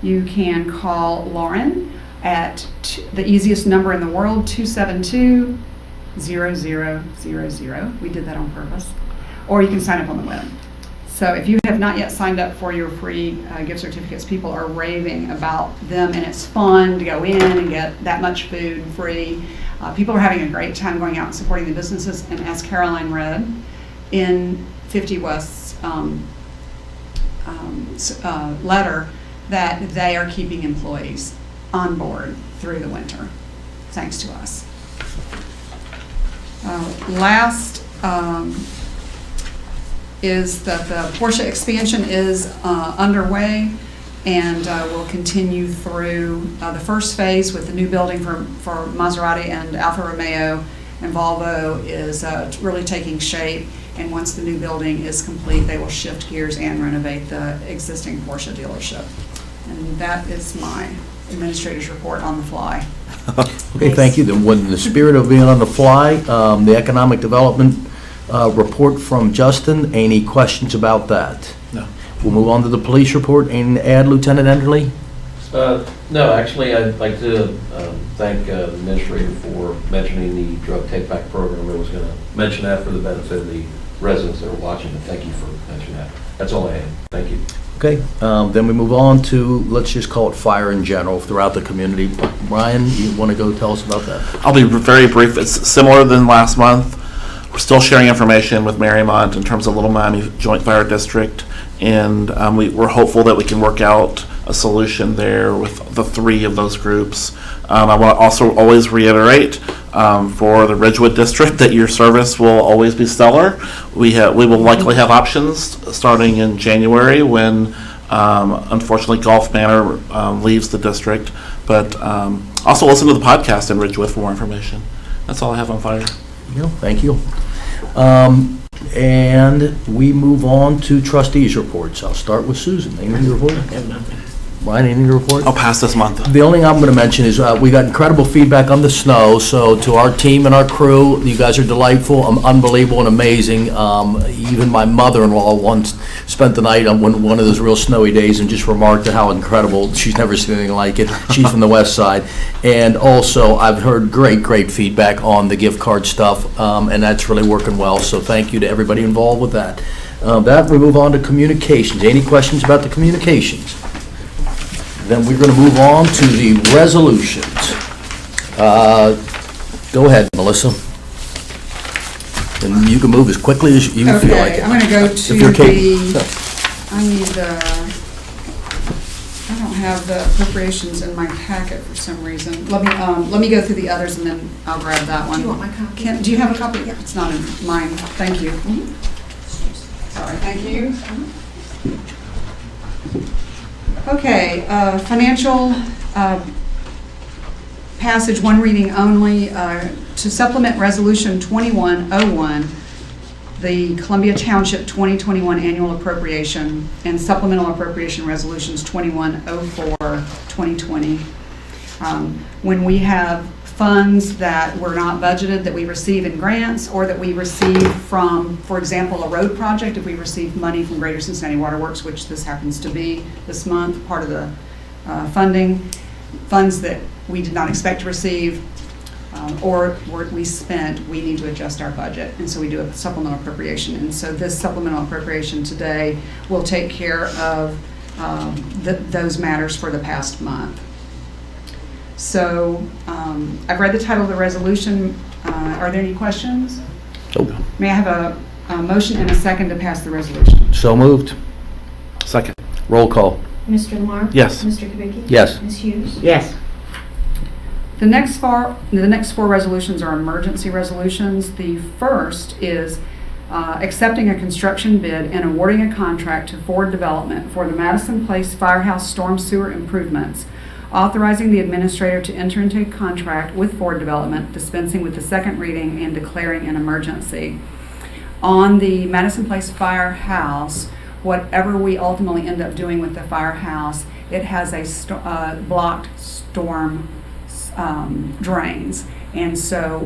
You can call Lauren at the easiest number in the world, 272-0000. We did that on purpose. Or you can sign up on the web. So if you have not yet signed up for your free gift certificates, people are raving about them, and it's fun to go in and get that much food free. People are having a great time going out and supporting the businesses, and as Caroline read in 50 West's letter, that they are keeping employees on board through the winter, thanks to us. Last is that the Porsche expansion is underway, and will continue through the first phase with the new building for Maserati and Alfa Romeo, And Volvo is really taking shape, and once the new building is complete, they will shift gears and renovate the existing Porsche dealership. And that is my administrator's report on the fly. Okay, thank you. Then, in the spirit of being on the fly, the economic development report from Justin, any questions about that? No. We'll move on to the police report. Anything to add, Lieutenant Enderle? No, actually, I'd like to thank the administrator for mentioning the drug take-back program. I was going to mention that for the benefit of the residents that are watching, but thank you for mentioning that. That's all I had. Thank you. Okay, then we move on to, let's just call it fire in general throughout the community. Brian, you want to go tell us about that? I'll be very brief. It's similar than last month. We're still sharing information with Marymount in terms of Little Miami Joint Fire District, and we're hopeful that we can work out a solution there with the three of those groups. I want to also always reiterate for the Ridgewood District that your service will always be stellar. We will likely have options starting in January when unfortunately Gulf Manor leaves the district, but also listen to the podcast in Ridgewood for more information. That's all I have on fire. Thank you. And we move on to trustees' reports. I'll start with Susan. Anything to report? Brian, anything to report? I'll pass this month. The only thing I'm going to mention is we got incredible feedback on the snow, so to our team and our crew, you guys are delightful, unbelievable and amazing. Even my mother-in-law once spent the night on one of those real snowy days and just remarked at how incredible. She's never seen anything like it. She's from the west side. And also, I've heard great feedback on the gift card stuff, and that's really working well, so thank you to everybody involved with that. We move on to communications. Any questions about the communications? Then we're going to move on to the resolutions. Go ahead, Melissa. And you can move as quickly as you feel like Okay, it. I'm going to go to If you're capable. I don't have the appropriations in my packet for some reason. Let me go through the others and then I'll grab that one. Do you want my copy? Do you have a copy? Yeah. It's not in mine. Thank you. Sorry, thank you. Okay, financial passage, one reading only, to supplement Resolution 2101, the Columbia Township 2021 annual appropriation, and supplemental appropriation resolutions 2104, 2020. When we have funds that were not budgeted that we receive in grants, or that we receive from, for example, a road project, if we receive money from Greater Cincinnati Waterworks, which this happens to be this month, part of the funds that we did not expect to receive, or we spent, we need to adjust our budget, and so we do a supplemental appropriation. And so this supplemental appropriation today will take care of those matters for the past month. So I've read the title of the resolution. Are there any questions? Nope. May I have a motion and a second to pass the resolution? So moved. Second. Roll call. Mr. Lamar? Yes. Mr. Kubicki? Yes. Ms. Hughes? Yes. The next four resolutions are emergency resolutions. The first is accepting a construction bid and awarding a contract to Ford Development for the Madison Place Firehouse Storm Sewer Improvements, authorizing the administrator to enter into a contract with Ford Development, dispensing with the second reading and declaring an emergency. On the Madison Place Firehouse, whatever we ultimately end up doing with the firehouse, it has a blocked storm drains. And so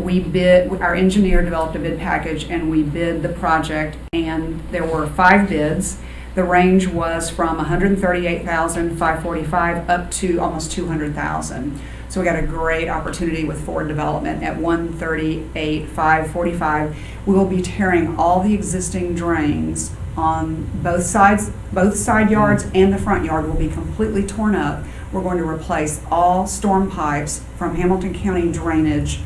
our engineer developed a bid package and we bid the project, and there were 5 bids. The range was from $138,545 up to almost $200,000. So we got a great opportunity with Ford Development at $138,545. We will be tearing all the existing drains on both side yards, and the front yard will be completely torn up. We're going to replace all storm pipes from Hamilton County Drainage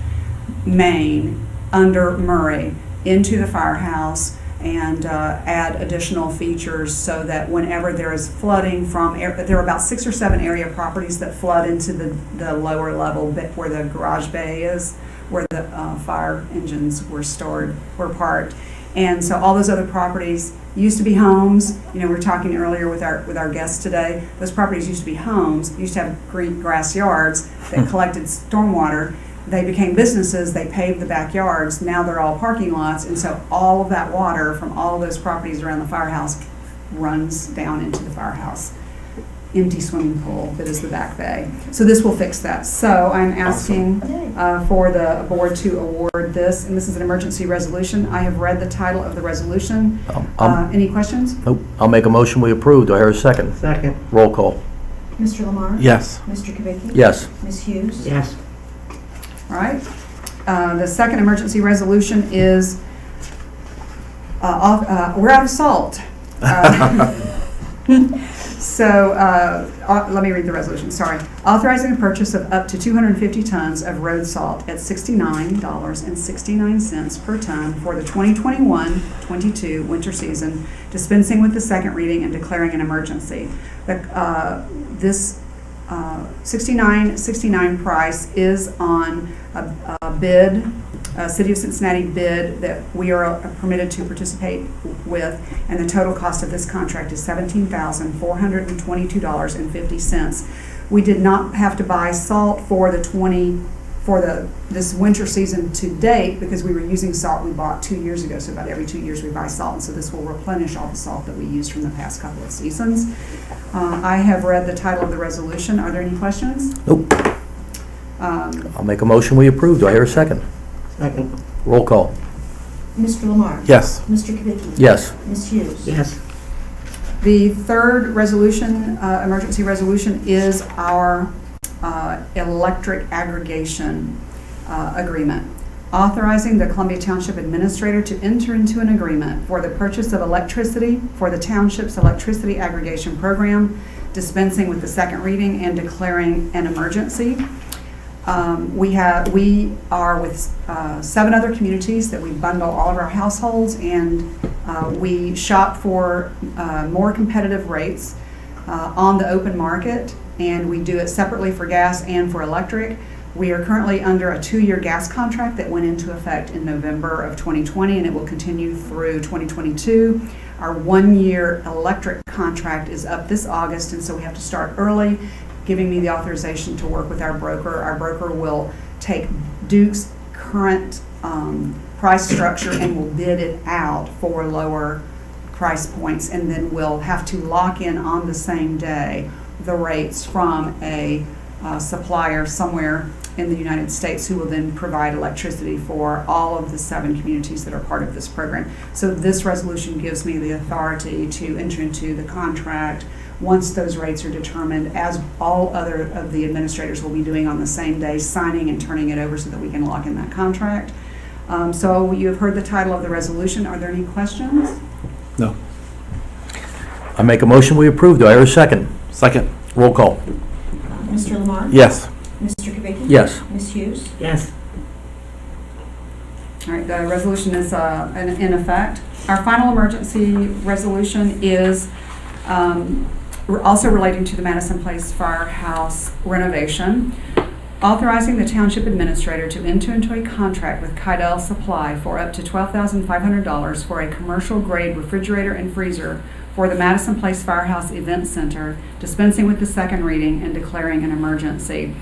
main under Murray into the firehouse, and add additional features so that whenever there is flooding there are about 6 or 7 area properties that flood into the lower level bit where the garage bay is, where the fire engines were parked. And so all those other properties used to be homes. You know, we were talking earlier with our guests today. Those properties used to be homes, used to have green grass yards that collected stormwater. they became businesses, they paved the backyards, now they're all parking lots, and so all of that water from all of those properties around the firehouse runs down into the firehouse. Empty swimming pool that is the back bay. So this will fix that. So I'm asking for the board to award this, and this is an emergency resolution. I have read the title of the resolution. Any questions? Nope. I'll make a motion, we approve. Do I hear a second? Second. Roll call. Mr. Lamar? Yes. Mr. Kubicki? Yes. Ms. Hughes? Yes. All right. The second emergency resolution is, we're out of salt. So let me read the resolution, sorry. Authorizing the purchase of up to 250 tons of road salt at $69.69 per ton for the 2021-22 winter season, dispensing with the second reading and declaring an emergency. This $69.69 price is on a bid, a City of Cincinnati bid that we are permitted to participate with, and the total cost of this contract is $17,422.50. We did not have to buy salt for this winter season to date because we were using salt we bought 2 years ago. So about every 2 years we buy salt, and so this will replenish all the salt that we used from the past couple of seasons. I have read the title of the resolution. Are there any questions? Nope. I'll make a motion, we approve. Do I hear a second? Second. Roll call. Mr. Lamar? Yes. Mr. Kubicki? Yes. Ms. Hughes? Yes. The third resolution, emergency resolution, is our electric aggregation agreement, authorizing the Columbia Township Administrator to enter into an agreement for the purchase of electricity for the Township's electricity aggregation program, dispensing with the second reading and declaring an emergency. We are with 7 other communities that we bundle all of our households, and we shop for more competitive rates on the open market, and we do it separately for gas and for electric. We are currently under a 2-year gas contract that went into effect in November of 2020, and it will continue through 2022. Our 1-year electric contract is up this August, and so we have to start early, giving me the authorization to work with our broker. Our broker will take Duke's current price structure and will bid it out for lower price points, and then we'll have to lock in on the same day the rates from a supplier somewhere in the United States who will then provide electricity for all of the 7 communities that are part of this program. So this resolution gives me the authority to enter into the contract once those rates are determined, as all other of the administrators will be doing on the same day, signing and turning it over so that we can lock in that contract. So you have heard the title of the resolution. Are there any questions? No. I make a motion, we approve. Do I hear a second? Second. Roll call. Mr. Lamar? Yes. Mr. Kubicki? Yes. Ms. Hughes? Yes. All right, the resolution is in effect. Our final emergency resolution is also relating to the Madison Place Firehouse renovation, authorizing the Township Administrator to enter into a contract with Kydell Supply for up to $12,500 for a commercial-grade refrigerator and freezer for the Madison Place Firehouse Event Center, dispensing with the second reading and declaring an emergency.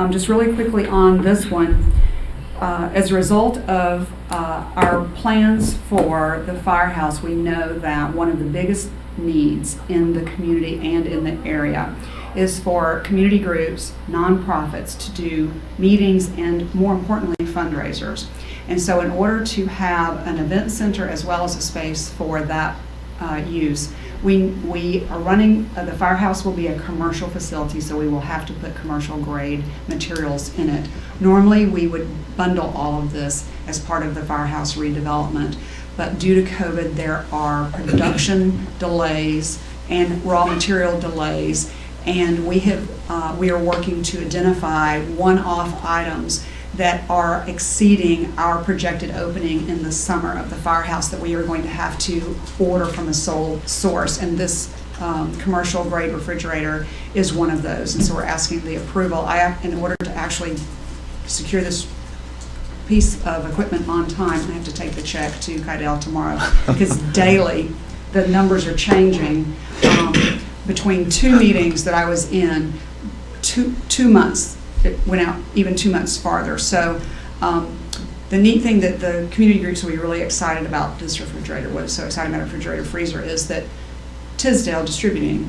Just really quickly on this one, as a result of our plans for the firehouse, we know that one of the biggest needs in the community and in the area is for community groups, nonprofits, to do meetings and, more importantly, fundraisers. And so in order to have an event center as well as a space for that use, we are running, the firehouse will be a commercial facility, so we will have to put commercial grade materials in it. Normally we would bundle all of this as part of the firehouse redevelopment, but due to COVID there are production delays and raw material delays, and we are working to identify one-off items that are exceeding our projected opening in the summer of the firehouse that we are going to have to order from a sole source, and this commercial grade refrigerator is one of those. And so we're asking the approval. In order to actually secure this piece of equipment on time, I have to take the check to Kydell tomorrow because daily the numbers are changing. Between 2 meetings that I was in, two months it went out even 2 months farther. So the neat thing that the community groups will be really excited about this refrigerator, what is so exciting about a refrigerator freezer, is that Tisdale Distributing,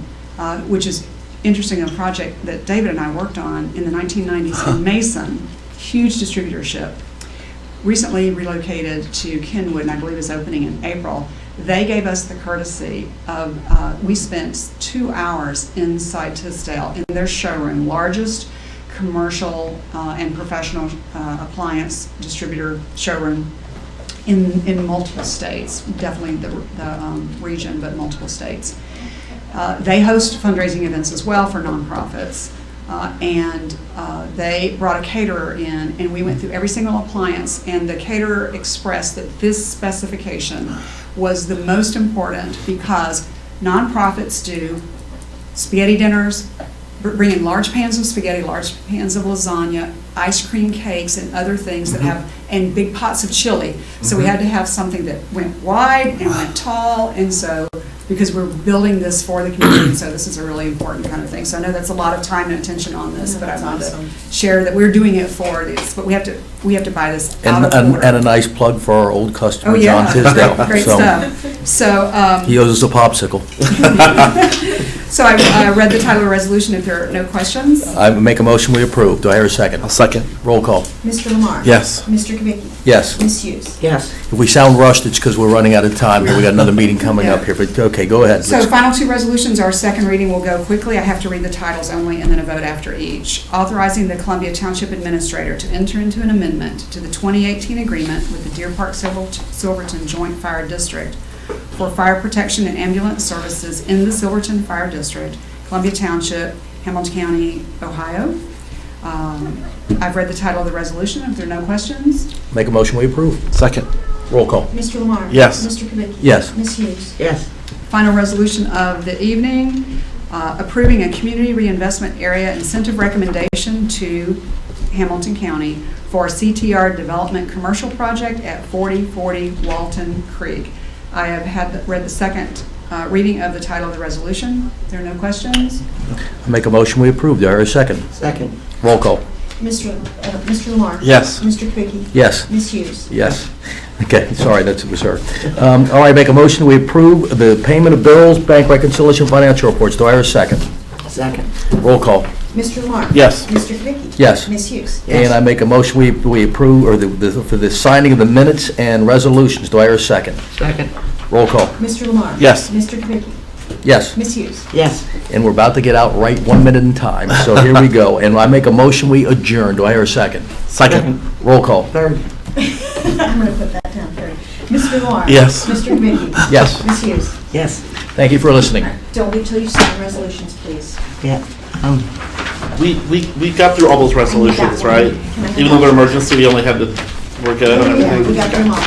which is interesting, a project that David and I worked on in the 1990s in Mason, huge distributorship, recently relocated to Kenwood, and I believe is opening in April. They gave us the courtesy of, we spent 2 hours inside Tisdale in their showroom, largest commercial and professional appliance distributor showroom in multiple states, definitely the region, but multiple states. They host fundraising events as well for nonprofits, and they brought a caterer in, and we went through every single appliance, and the caterer expressed that this specification was the most important because nonprofits do spaghetti dinners, bring in large pans of spaghetti, large pans of lasagna, ice cream cakes, and other things that have, and big pots of chili. So we had to have something that went wide and went tall, and so, because we're building this for the community, so this is a really important kind of thing. So I know that's a lot of time and attention on this, but I wanted to share that we're doing it for this, but we have to buy this out of order. And a nice plug for our old customer, Oh, yeah. John Tisdale. Great So, stuff. So, he owes us a popsicle. so I read the title of the resolution. If there are no questions, I make a motion, we approve. Do I hear a second? I'll second. Roll call. Mr. Lamar? Yes. Mr. Kubicki? Yes. Ms. Hughes? Yes. If we sound rushed, it's because we're running out of time here. We got another meeting coming up here, but okay, go ahead. so final two resolutions, our second reading will go quickly. I have to read the titles only and then a vote after each. Authorizing the Columbia Township Administrator to enter into an amendment to the 2018 agreement with the Deer Park Silverton Joint Fire District for fire protection and ambulance services in the Silverton Fire District, Columbia Township, Hamilton County, Ohio. I've read the title of the resolution. If there are no questions, Make a motion, we approve. Second. Roll call. Mr. Lamar? Yes. Mr. Kubicki? Yes. Ms. Hughes? Yes. final resolution of the evening, approving a community reinvestment area incentive recommendation to Hamilton County for CTR development commercial project at 4040 Walton Creek. I have read the second reading of the title of the resolution. If there are no questions, I make a motion, we approve. Do I hear a second? Second. Roll call. Mr. Lamar? Yes. Mr. Kubicki? Yes. Ms. Hughes? Yes. Okay, sorry, that's, it was her. All right, make a motion, we approve the payment of bills, bank reconciliation, financial reports. Do I hear a second? Second. Roll call. Mr. Lamar? Yes. Mr. Kubicki? Yes. Ms. Hughes? Yes. And I make a motion, we approve, or for the signing of the minutes and resolutions. Do I hear a second? Second. Roll call. Mr. Lamar? Yes. Mr. Kubicki? Yes. Ms. Hughes? Yes. And we're about to get out right 1 minute in time, so here we go. And I make a motion, we adjourn. Do I hear a second? Second. Roll call. Third. I'm going to put that down third. Mr. Lamar? Yes. Mr. Kubicki? Yes. Ms. Hughes? Yes. Thank you for listening. Don't wait till you sign resolutions, please. Yeah. We got through all those resolutions, one. right? Can I have Even though that? they're emergency, we only had to work it out and Yeah, we everything. got them all.